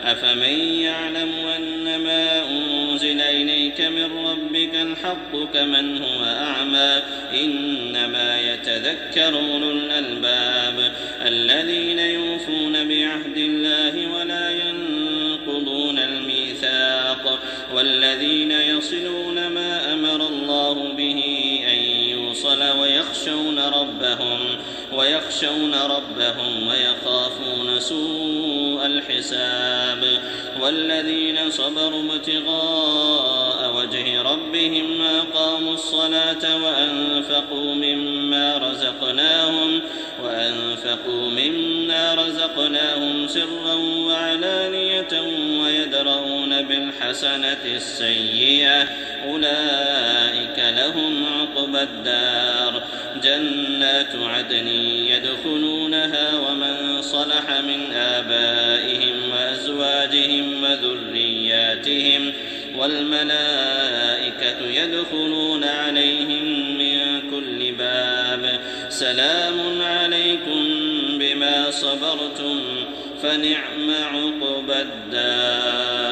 أفمن يعلم أنما أنزل إليك من ربك الحق كمن هو أعمى إنما يتذكر أولو الألباب الذين يوفون بعهد الله ولا ينقضون الميثاق والذين يصلون ما أمر الله به أن يوصل ويخشون ربهم ويخافون سوء الحساب والذين صبروا ابتغاء وجه ربهم أقاموا الصلاة وأنفقوا مما رزقناهم سرا وعلانية ويدرؤون بالحسنة السيئة أولئك لهم عقبى الدار جنات عدن يدخلونها ومن صلح من آبائهم وأزواجهم وذرياتهم والملائكة يدخلون عليهم من كل باب سلام عليكم بما صبرتم فنعم عقبى الدار.